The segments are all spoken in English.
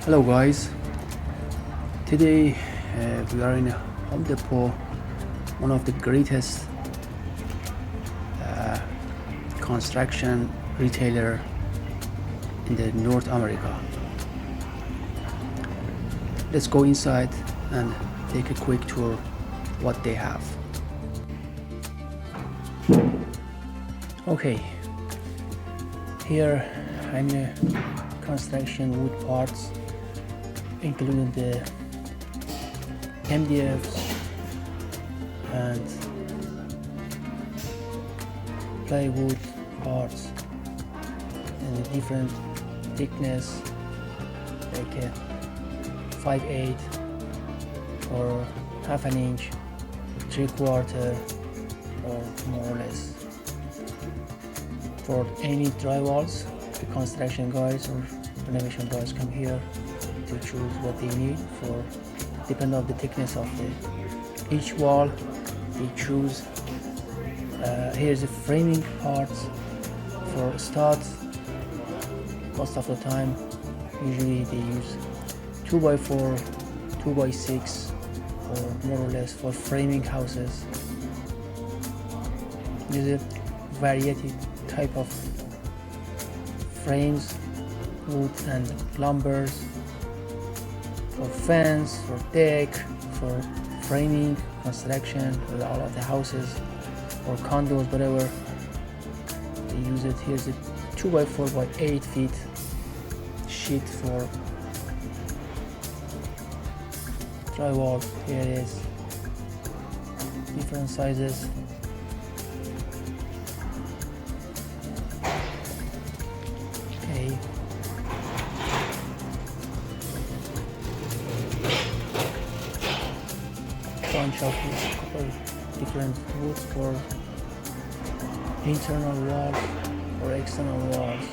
Hello guys, today we are in Home Depot, one of the greatest construction retailer in the North America. Let's go inside and take a quick tour what they have. Okay, here I'm in a construction wood parts including the MDFs and plywood parts in a different thickness, like a 5/8 or half an inch, 3/4 or more or less. For any drywalls, the construction guys or renovation guys come here to choose what they need for, depending on the thickness of each wall. They choose. Here's the framing parts for studs. Most of the time, usually they use 2x4, 2x6, or more or less for framing houses. There's a variety type of frames, wood and lumbers, for fence, for deck, for framing, construction, with all of the houses or condos, whatever they use it. Here's a 2x4 by 8 feet sheet for drywall. Here it is, different sizes. Okay, bunch of couple different woods for internal walls or external walls.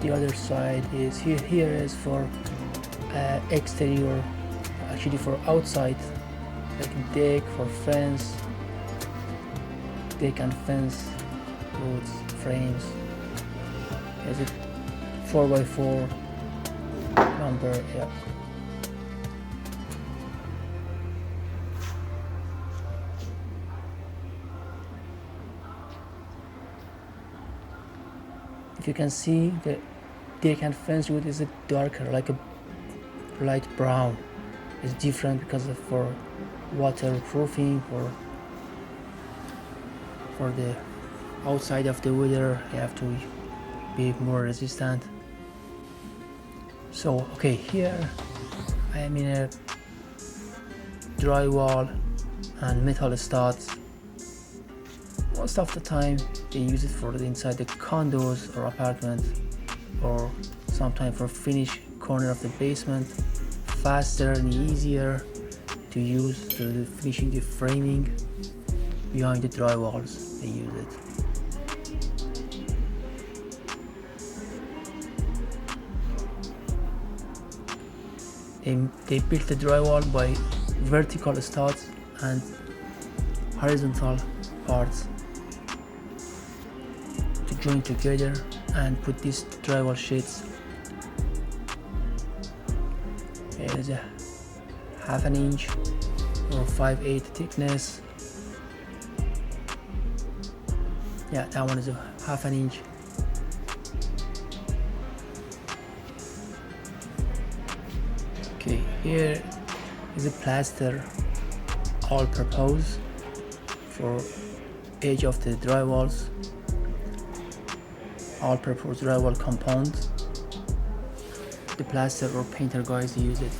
The other side is here is for exterior, actually for outside, like deck, for fence, deck and fence woods frames. There's a 4x4 lumber. Yeah. If you can see, the deck and fence wood is a darker, like a light brown. It's different because of for waterproofing, for the outside of the weather, you have to be more resistant. So okay, here I am in a drywall and metal studs. Most of the time they use it for the inside the condos or apartments, or sometimes for finish corner of the basement. Faster and easier to use to finishing the framing behind the drywalls. They use it. They built the drywall by vertical studs and horizontal parts to join together and put these drywall sheets. Here is a half an inch or 5/8 thickness. Yeah, that one is a half an inch. Okay, here is a plaster all purpose for edge of the drywalls. All purpose drywall compound. The plaster or painter guys use it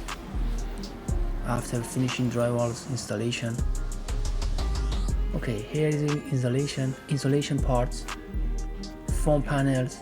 after finishing drywall's installation. Okay, here is the insulation parts, foam panels,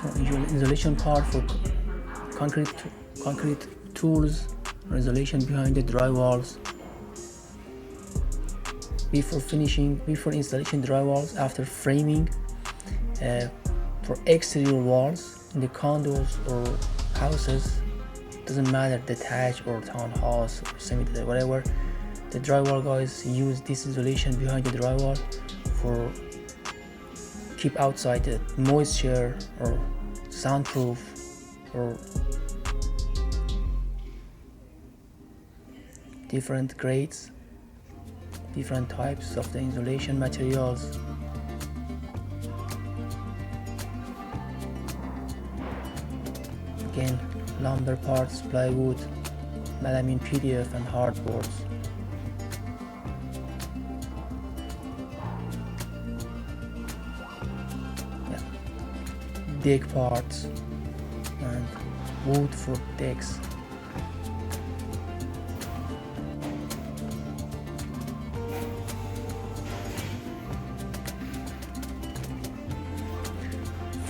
so insulation part for concrete tools resolution behind the drywalls. Before installation drywalls, after framing, for exterior walls in the condos or houses, doesn't matter, detached or townhouse or semi-detached, whatever, the drywall guys use this isolation behind the drywall for keep outside the moisture or soundproof or different grades, different types of the insulation materials. Again, lumber parts, plywood, melamine PDF and hardboards. Yeah. Deck parts and wood for decks.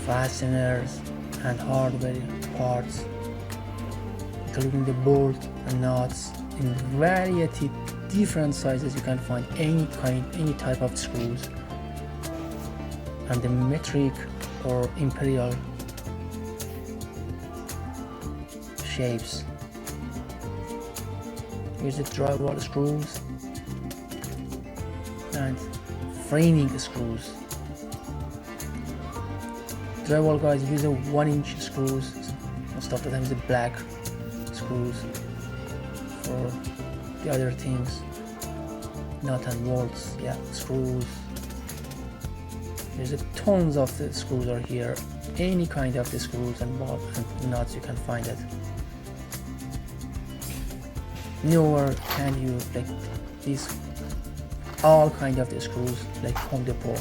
Fasteners and hardware parts, including the bolt and nuts in variety different sizes. You can find any type of screws, and the metric or imperial shapes. Here's the drywall screws and framing screws. Drywall guys use a 1-inch screws. Most of the time the black screws. For the other things, nut and bolts, yeah, screws. There's tons of the screws are here. Any kind of the screws and bolts and nuts you can find it. Nowhere can you like these all kind of the screws like Home Depot.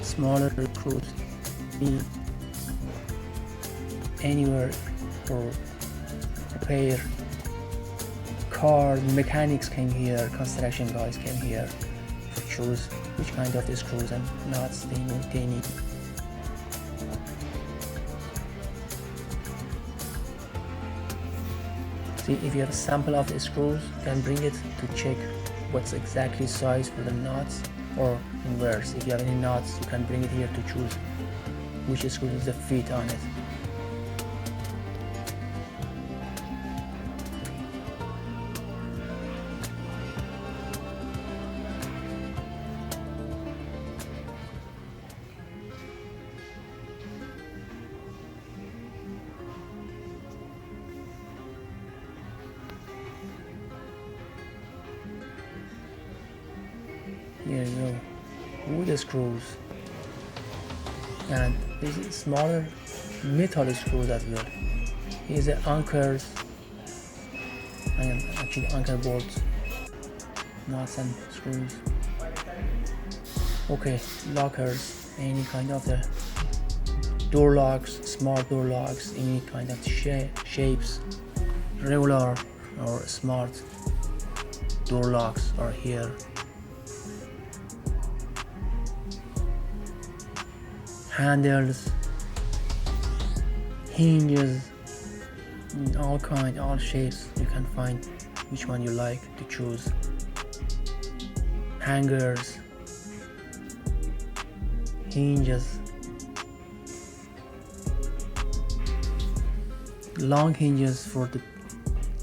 Smaller screws be anywhere for repair. Car mechanics came here, construction guys came here to choose which kind of the screws and nuts they need. See, if you have a sample of the screws, you can bring it to check what's exactly size for the nuts, or inverse, if you have any nuts you can bring it here to choose which screw is the fit on it. Here you go, wood screws, and these smaller metal screws as well. Here's the anchors, and actually anchor bolts, nuts and screws. Okay, lockers, any kind of the door locks, smart door locks, any kind of shapes, regular or smart door locks are here. Handles, hinges, all shapes. You can find which one you like to choose. Hangers, hinges, long hinges for the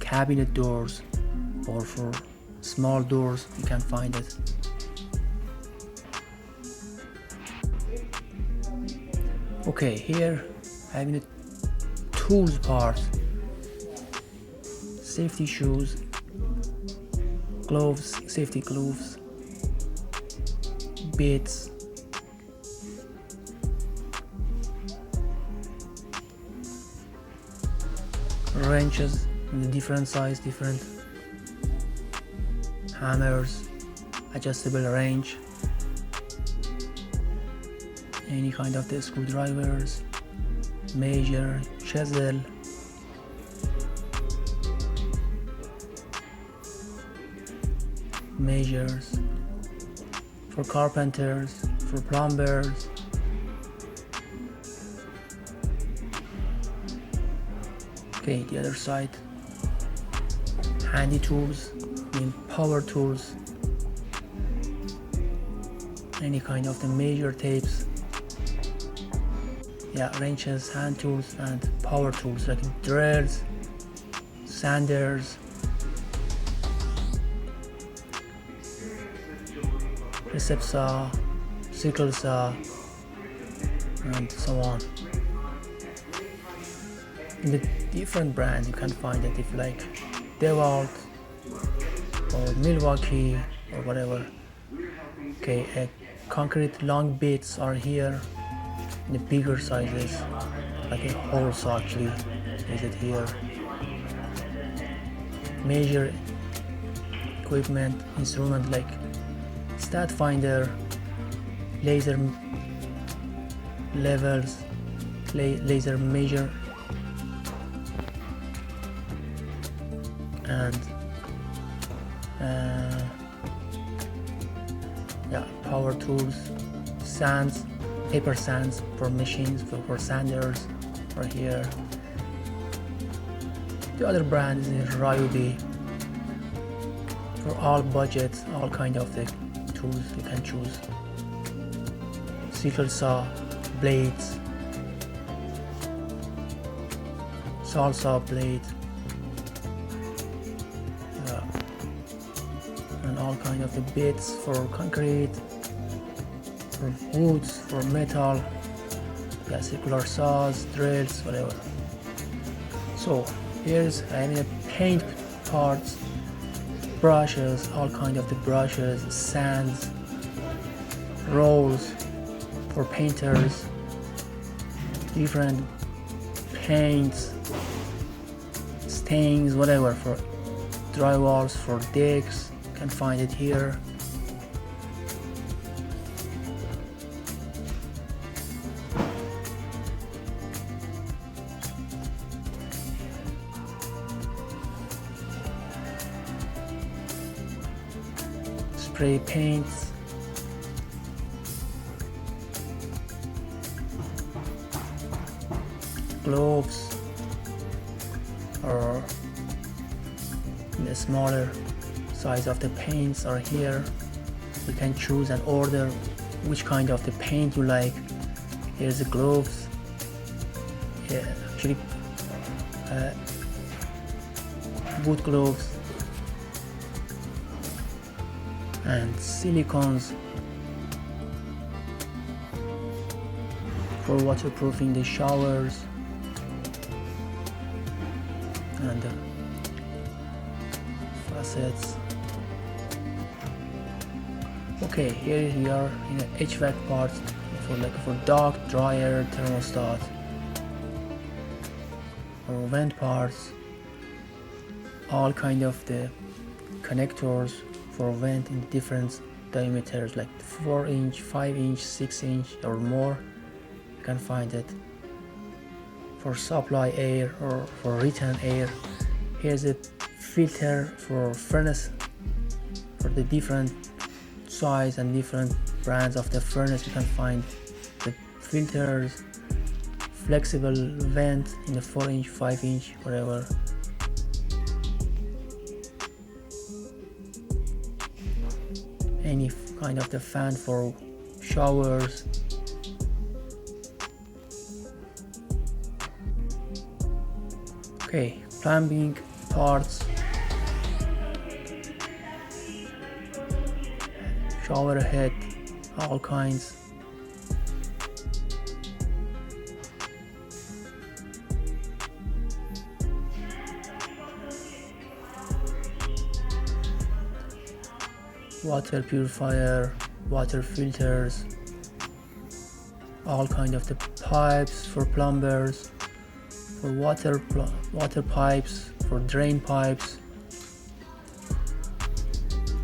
cabinet doors or for small doors. You can find it. Okay, here having the tools part, safety shoes, gloves, safety gloves, bits, wrenches in the different size, different hammers, adjustable wrench, any kind of the screwdrivers, measure, chisel, measures for carpenters, for plumbers. Okay, the other side, handy tools, power tools, any kind of the measure tapes, wrenches, hand tools, and power tools like drills, sanders, recep saw, sickle saw, and so on. In the different brands you can find it, if like DeWalt or Milwaukee or whatever. Okay, concrete long bits are here in the bigger sizes, like a hole saw actually is it here. Measure equipment, instrument like stat finder, laser levels, laser measure, and power tools, sands, paper sands for machines, for sanders are here. The other brand is Ryobi for all budgets, all kind of the tools you can choose. Sickle saw, blades, saw blade, and all kind of the bits for concrete, for woods, for metal, circular saws, drills, whatever. So here's paint parts, brushes, all kind of the brushes, sands, rolls for painters, different paints, stains, whatever, for drywalls, for decks, you can find it here. Spray paints, gloves, or the smaller size of the paints are here. You can choose and order which kind of the paint you like. Here's the gloves, actually wood gloves and silicones for waterproofing the showers and faucets. Okay, here we are in the HVAC parts for duct, dryer, thermostat, or vent parts, all kind of the connectors for vent in different diameters like 4-inch, 5-inch, 6-inch or more. You can find it for supply air or for return air. Here's a filter for furnace, for the different size and different brands of the furnace. You can find the filters, flexible vent in the 4-inch, 5-inch, whatever. Any kind of the fan for showers. Okay, plumbing parts, shower head, all kinds. Water purifier, water filters, all kind of the pipes for plumbers, for water pipes, for drain pipes,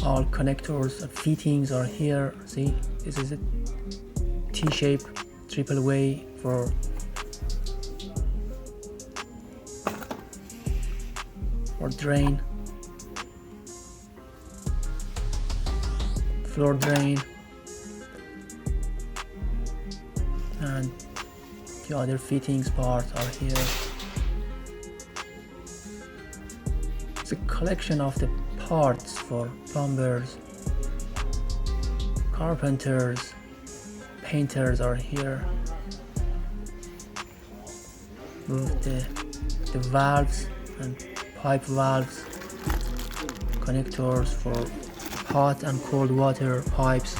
all connectors and fittings are here. See, this is a T-shape triple way for drain. floor drain, and the other fittings parts are here. It's a collection of the parts for plumbers, carpenters, painters are here. With the valves and pipe valves, connectors for hot and cold water pipes.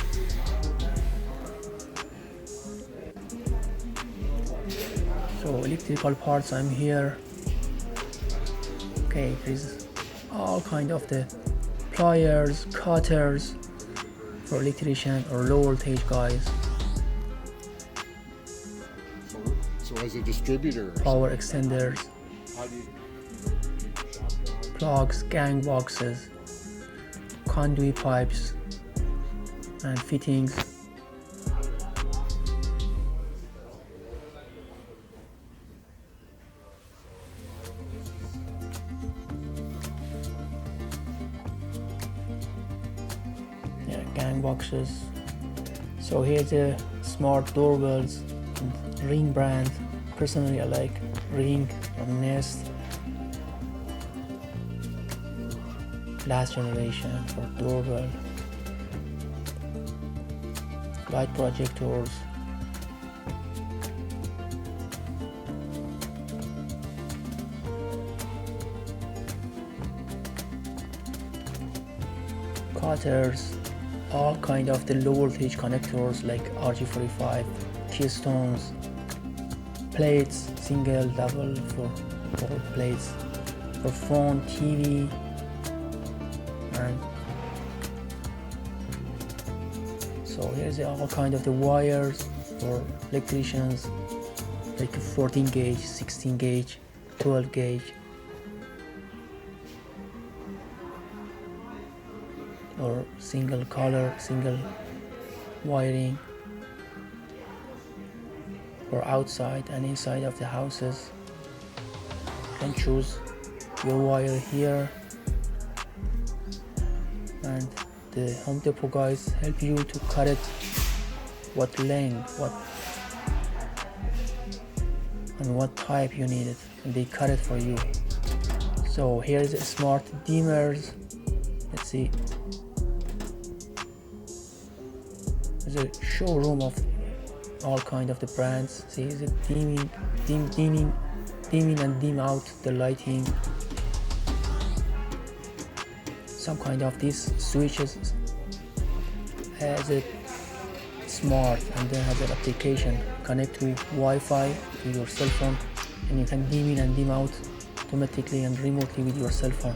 So electrical parts, I'm here. Okay, there's all kind of the pliers, cutters for electrician or low voltage guys. So as a distributor, Power extenders, plugs, gang boxes, conduit pipes, and fittings. Yeah, gang boxes. So here's the smart doorbells, Ring brand. Personally, I like Ring or Nest. Last generation for doorbell. Light projectors. Cutters. All kind of the low voltage connectors like RG45, keystones, plates, single, double for all plates, for phone, TV, and so here's all kind of the wires for electricians, like 14 gauge, 16 gauge, 12 gauge, or single color, single wiring for outside and inside of the houses. You can choose your wire here, and the Home Depot guys help you to cut it what length, what type you need it, and they cut it for you. So here's the smart dimmers. Let's see, there's a showroom of all kind of the brands. See, is it dimming and dim out the lighting. Some kind of these switches has a smart, and then has an application connect to Wi-Fi to your cell phone, and you can dim in and dim out automatically and remotely with your cell phone.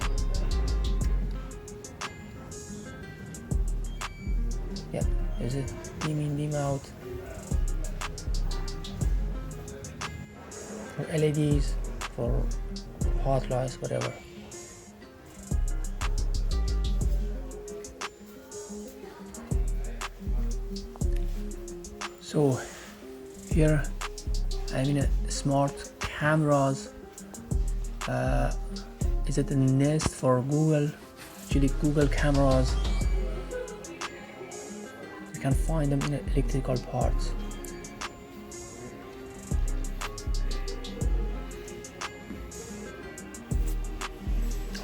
Yeah, there's a dim in, dim out for LEDs, for hot lights, whatever. So here I'm in a smart cameras. Is it a Nest for Google? Actually, Google cameras. You can find them in electrical parts.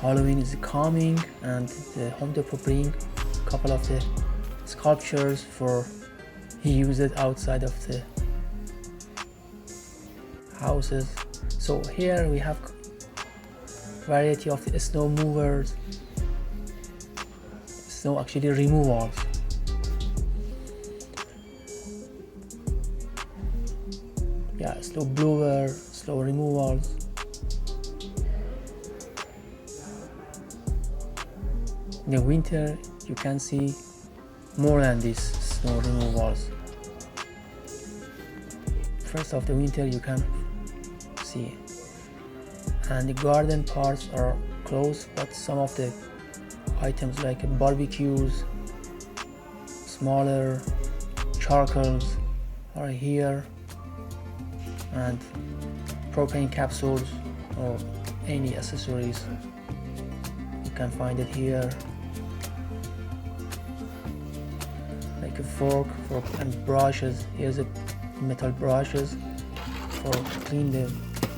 Halloween is coming, and the Home Depot bring a couple of the sculptures for use it outside of the houses. So here we have variety of the snow movers, snow actually removals. Yeah, snow blower, snow removals. In the winter you can see more than these snow removals. First of the winter you can see, and the garden parts are closed, but some of the items like barbecues, smaller charcoals are here, and propane capsules or any accessories, you can find it here. like a fork and brushes. Here's a metal brushes for clean the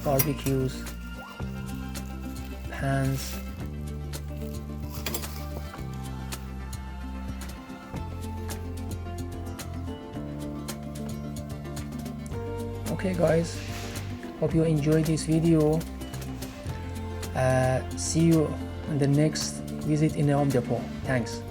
barbecues, pans. Okay guys, hope you enjoyed this video. See you in the next visit in the Home Depot. Thanks.